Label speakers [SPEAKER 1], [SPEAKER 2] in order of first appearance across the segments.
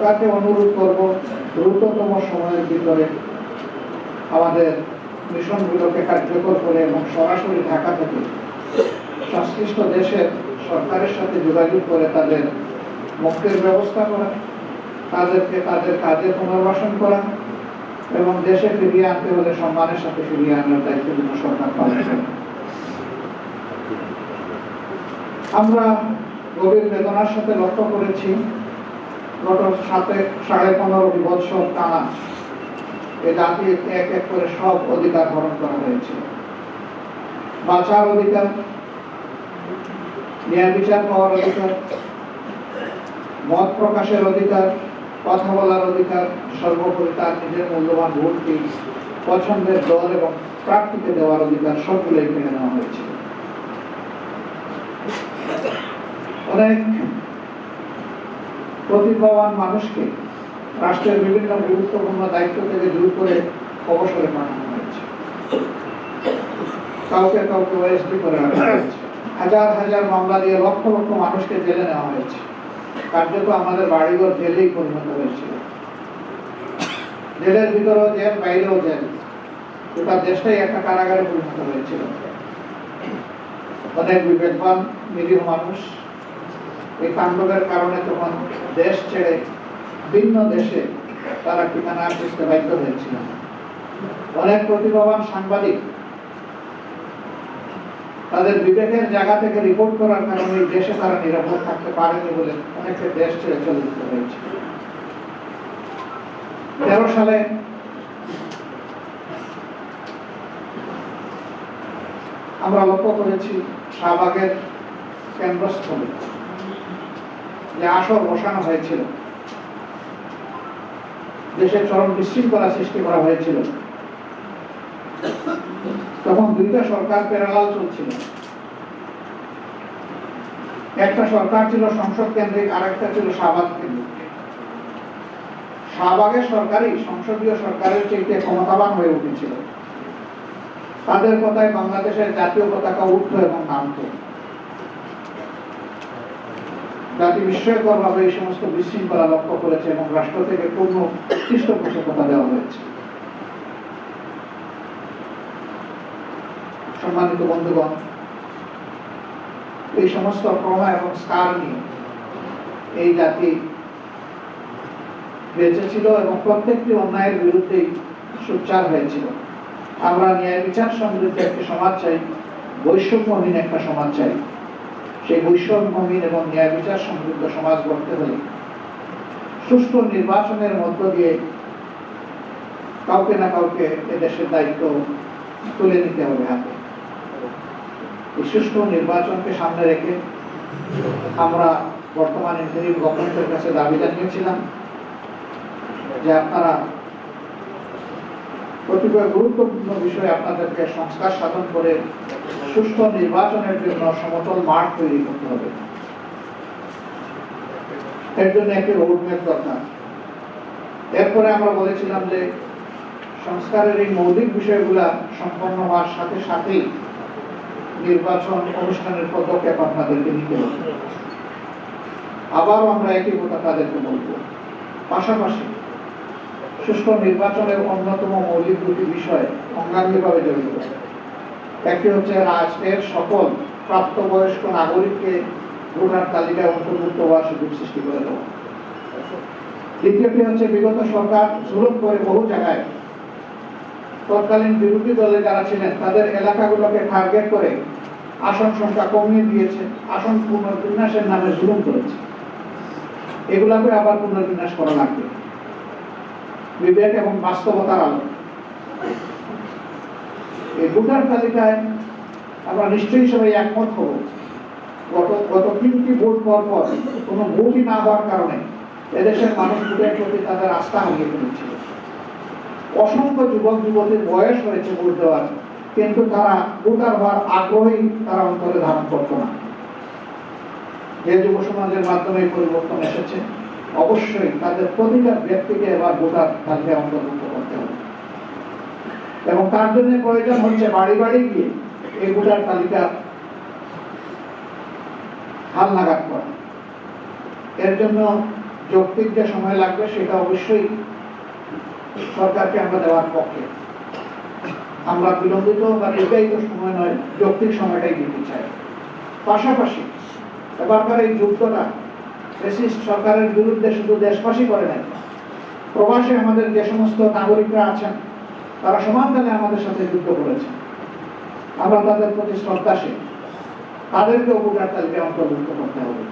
[SPEAKER 1] সরকারকে অনুরোধ করব দ্রুততম সময়ের ভিতরে আমাদের মিশনগুলোকে কার্যকর করে এবং সরাসরি ঢাকা থেকে সংশ্লিষ্ট দেশের সরকারের সাথে যোগাযোগ করে তাদের মুক্তির ব্যবস্থা করা, তাদেরকে তাদের কাজে পুনর্বাসন করা এবং দেশে ফিরিয়ে আনতে হলে সম্মানের সাথে ফিরিয়ে আনার দায়িত্ব যেন সরকার পালন করে। আমরা গভীর বেদনার সাথে লক্ষ্য করেছি গত 15.5 বছর টানা এ জাতি এক এক করে সব অধিকার হরণ করা হয়েছে। বাঁচার অধিকার, ন্যায় বিচার পাওয়ার অধিকার, মত প্রকাশের অধিকার, কথা বলার অধিকার, সর্বোপরি তার নিজের মূল্যবান ভোটকে পছন্দের দল এবং প্রার্থীকে দেওয়ার অধিকার সবগুলোই কেড়ে নেওয়া হয়েছে। অনেক প্রতিভাবান মানুষকে রাষ্ট্রের বিভিন্ন গুরুত্বপূর্ণ দায়িত্ব থেকে দূর করে অবসরে পাঠানো হয়েছে, কাউকে কাউকে ওএসডি করে রাখা হয়েছে, হাজার হাজার মামলা দিয়ে লক্ষ লক্ষ মানুষকে জেলে নেওয়া হয়েছে। কার্যত আমাদের বাড়িঘর জেলেই পরিণত হয়েছিল। জেলের ভিতরেও জেল, বাইরেও জেল, গোটা দেশটাই একটা কারাগারে পরিণত হয়েছিল। অনেক বিবেকবান নিরীহ মানুষ এই তাণ্ডবের কারণে তখন দেশ ছেড়ে ভিন্ন দেশে তারা ঠিকানা খুঁজতে বাধ্য হয়েছিল। অনেক প্রতিভাবান সাংবাদিক তাদের বিবেকের জায়গা থেকে রিপোর্ট করার কারণে এই দেশে তারা নিরাপদ থাকতে পারেনি বলে অনেকে দেশ ছেড়ে চলে যেতে হয়েছে। 13 সালে আমরা লক্ষ্য করেছি শাহবাগের কেন্দ্রস্থলে যে আসর বসানো হয়েছিল, দেশে চরম বিশৃঙ্খলা সৃষ্টি করা হয়েছিল। তখন দুইটা সরকার প্যারালাল চলছিল। একটা সরকার ছিল সংসদ কেন্দ্রিক, আরেকটা ছিল শাহবাগ কেন্দ্রিক। শাহবাগের সরকারই সংসদীয় সরকারের চেয়ে ক্ষমতাবান হয়ে উঠেছিল। তাদের কথায় বাংলাদেশের জাতীয় পতাকা উঠত এবং নামত। জাতি বিস্ময়করভাবে এই সমস্ত বিশৃঙ্খলা লক্ষ্য করেছে এবং রাষ্ট্র থেকে পূর্ণ পৃষ্ঠপোষকতা দেওয়া হয়েছে। সম্মানিত বন্ধুগণ, এই সমস্ত প্রমা এবং স্কার নিয়ে এই জাতি বেঁচে ছিল এবং প্রত্যেকটি অন্যায়ের বিরুদ্ধেই সোচ্চার হয়েছিল। আমরা ন্যায় বিচার সমৃদ্ধ একটি সমাজ চাই, বৈষম্যহীন একটা সমাজ চাই। সেই বৈষম্যহীন এবং ন্যায় বিচার সমৃদ্ধ সমাজ গড়তে হলে সুষ্ঠু নির্বাচনের মধ্য দিয়ে কাউকে না কাউকে এদেশের দায়িত্ব তুলে নিতে হবে হাতে। এই সুষ্ঠু নির্বাচনকে সামনে রেখে আমরা বর্তমান ইন্টারিম গভর্নমেন্টের কাছে দাবি জানিয়েছিলাম যে আপনারা কতিপয় গুরুত্বপূর্ণ বিষয়ে আপনাদেরকে সংস্কার সাধন করে সুষ্ঠু নির্বাচনের জন্য সমতল মাঠ তৈরি করতে হবে। এর জন্য একটি রোডম্যাপ দরকার। এরপরে আমরা বলেছিলাম যে সংস্কারের এই মৌলিক বিষয়গুলা সম্পন্ন হওয়ার সাথে সাথেই নির্বাচন অনুষ্ঠানের পদক্ষেপ আপনাদেরকে নিতে হবে। আবারও আমরা একই কথা তাদেরকে বলব। পাশাপাশি সুষ্ঠু নির্বাচনের অন্যতম মৌলিক দুটি বিষয় অঙ্গাঙ্গিভাবে জড়িত। একটি হচ্ছে রাষ্ট্রের সকল প্রাপ্তবয়স্ক নাগরিককে ভোটার তালিকায় অন্তর্ভুক্ত হওয়ার সুযোগ সৃষ্টি করে দেওয়া। দ্বিতীয়টি হচ্ছে বিগত সরকার জুলুম করে বহু জায়গায় তৎকালীন বিরোধী দলে যারা ছিলেন তাদের এলাকাগুলোকে টার্গেট করে আসন সংখ্যা কমিয়ে দিয়েছে, আসন পুনর্বিন্যাসের নামে জুলুম করেছে। এগুলাকে আবার পুনর্বিন্যাস করা লাগবে বিবেক এবং বাস্তবতার আলো। এই ভোটার তালিকায় আমরা নিশ্চয়ই সবাই একমত হব। গত 3টি ভোট পর কোনো ভোটই না হওয়ার কারণে এদেশের মানুষ ভোটের প্রতি তাদের আস্থা হারিয়ে ফেলেছিল। অসংখ্য যুবক যুবতীর বয়স হয়েছে ভোট দেওয়ার, কিন্তু তারা ভোটার হওয়ার আগ্রহী তারা অন্তরে ধারণ করত না। যে যুব সমাজের মাধ্যমে পরিবর্তন এসেছে, অবশ্যই তাদের প্রতিটা ব্যক্তিকে এবার ভোটার তালিকায় অন্তর্ভুক্ত করতে হবে এবং তার জন্য প্রয়োজন হচ্ছে বাড়ি বাড়ি গিয়ে এই ভোটার তালিকা হালনাগাদ করা। এর জন্য যৌক্তিক যে সময় লাগবে সেটা অবশ্যই সরকারকে আমরা দেওয়ার পক্ষে। আমরা বিলম্বিত বা দীর্ঘায়িত সময় নয়, যৌক্তিক সময়টাই দিতে চাই। পাশাপাশি এবারকার এই যুদ্ধটা ফ্যাসিস্ট সরকারের বিরুদ্ধে শুধু দেশবাসী করে নাই, প্রবাসে আমাদের যে সমস্ত নাগরিকরা আছেন তারা সমানতালে আমাদের সাথে যুদ্ধ করেছেন। আমরা তাদের প্রতি শ্রদ্ধাশীল। তাদেরকে ভোটার তালিকায় অন্তর্ভুক্ত করতে হবে।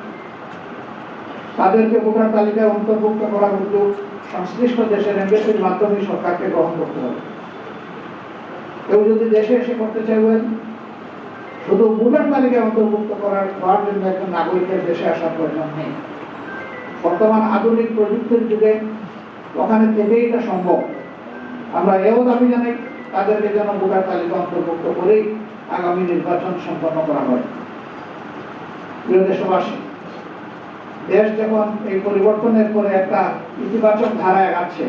[SPEAKER 1] তাদেরকে ভোটার তালিকায় অন্তর্ভুক্ত করার উদ্যোগ সংশ্লিষ্ট দেশের এমবেসির মাধ্যমে সরকারকে গ্রহণ করতে হবে। কেউ যদি দেশে এসে করতে চাইবেন, শুধু ভোটার তালিকায় অন্তর্ভুক্ত করার জন্য একজন নাগরিকের দেশে আসার প্রয়োজন নেই। বর্তমান আধুনিক প্রযুক্তির যুগে ওখানে থেকেই এটা সম্ভব। আমরা এও দাবি জানাই তাদেরকে যেন ভোটার তালিকা অন্তর্ভুক্ত করেই আগামী নির্বাচন সম্পন্ন করা হয়। প্রিয় দেশবাসী, দেশ যখন এই পরিবর্তনের পরে একটা ইতিবাচক ধারায় যাচ্ছে,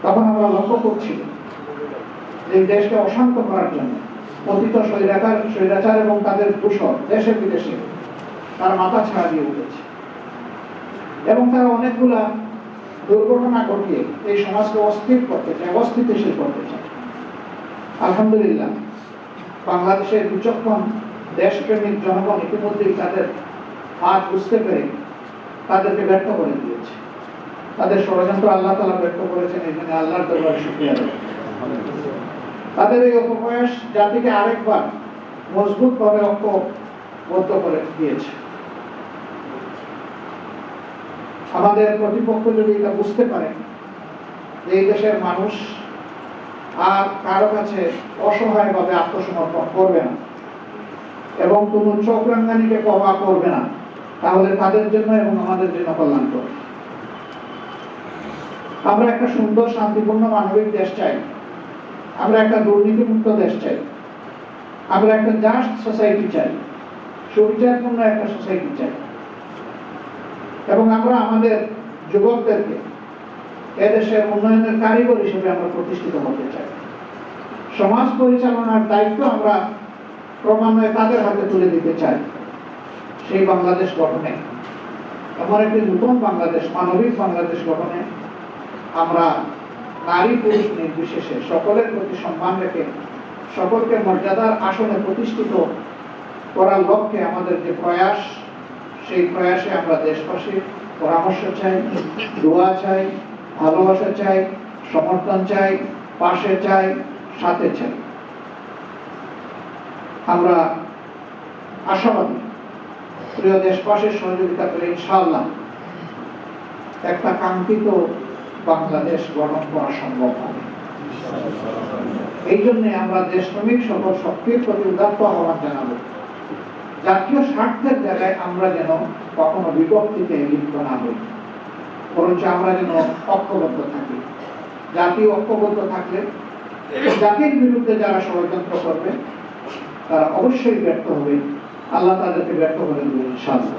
[SPEAKER 1] তখন আমরা লক্ষ্য করছি যে দেশকে অশান্ত করার জন্য পতিত স্বৈরাচার এবং তাদের দূষণ দেশে বিদেশে তার মাথা ছাড়া দিয়ে উঠেছে এবং তারা অনেকগুলা দুর্ঘটনা ঘটিয়ে এই সমাজকে অস্থির করতে চায়, অস্থিতিশীল করতে চায়। আলহামদুলিল্লাহ, বাংলাদেশের বিচক্ষণ দেশপ্রেমিক জনগণ ইতিমধ্যেই তাদের হাত বুঝতে পেরে তাদেরকে ব্যর্থ করে দিয়েছে। তাদের ষড়যন্ত্র আল্লাহ তাআলা ব্যর্থ করেছেন, এই জন্য আল্লাহর দরবারে শুকরিয়া আদায়। তাদের এই অপপ্রয়াস জাতিকে আরেকবার মজবুতভাবে ঐক্যবদ্ধ করে দিয়েছে। আমাদের প্রতিপক্ষ যদি এটা বুঝতে পারে যে এই দেশের মানুষ আর কারো কাছে অসহায়ভাবে আত্মসমর্পণ করবে না এবং কোনো চোখ রাঙানিকে পাওয়া করবে না, তাহলে তাদের জন্য এবং আমাদের জন্য কল্যাণকর। আমরা একটা সুন্দর শান্তিপূর্ণ মানবিক দেশ চাই। আমরা একটা দুর্নীতিমুক্ত দেশ চাই। আমরা একটা জাস্ট সোসাইটি চাই, সুবিচারপূর্ণ একটা সোসাইটি চাই। এবং আমরা আমাদের যুবকদেরকে এদেশের উন্নয়নের কারিগর হিসেবে আমরা প্রতিষ্ঠিত হতে চাই। সমাজ পরিচালনার দায়িত্ব আমরা ক্রমান্বয়ে তাদের হাতে তুলে দিতে চাই। সেই বাংলাদেশ গঠনে, এমন একটি নতুন বাংলাদেশ, মানবিক বাংলাদেশ গঠনে আমরা নারী পুরুষ নির্বিশেষে সকলের প্রতি সম্মান রেখে সকলকে মর্যাদার আসনে প্রতিষ্ঠিত করার লক্ষ্যে আমাদের যে প্রয়াস, সেই প্রয়াসে আমরা দেশবাসীর পরামর্শ চাই, দোয়া চাই, ভালোবাসা চাই, সমর্থন চাই, পাশে চাই, সাথে চাই। আমরা আশাবাদী প্রিয় দেশবাসীর সহযোগিতা পেলে ইনশাআল্লাহ একটা কাঙ্ক্ষিত বাংলাদেশ গঠন করা সম্ভব হবে। এই জন্যে আমরা দেশপ্রেমিক সকল শক্তির প্রতি উদাত্ত আহ্বান জানাবো। জাতীয় স্বার্থের জায়গায় আমরা যেন কখনো বিভক্তিতে লিপ্ত না হই, বরঞ্চ আমরা যেন ঐক্যবদ্ধ থাকি। জাতীয় ঐক্যবদ্ধ থাকলে জাতির বিরুদ্ধে যারা ষড়যন্ত্র করবে তারা অবশ্যই ব্যর্থ হবে। আল্লাহ তাদেরকে ব্যর্থ করে দেবেন ইনশাআল্লাহ।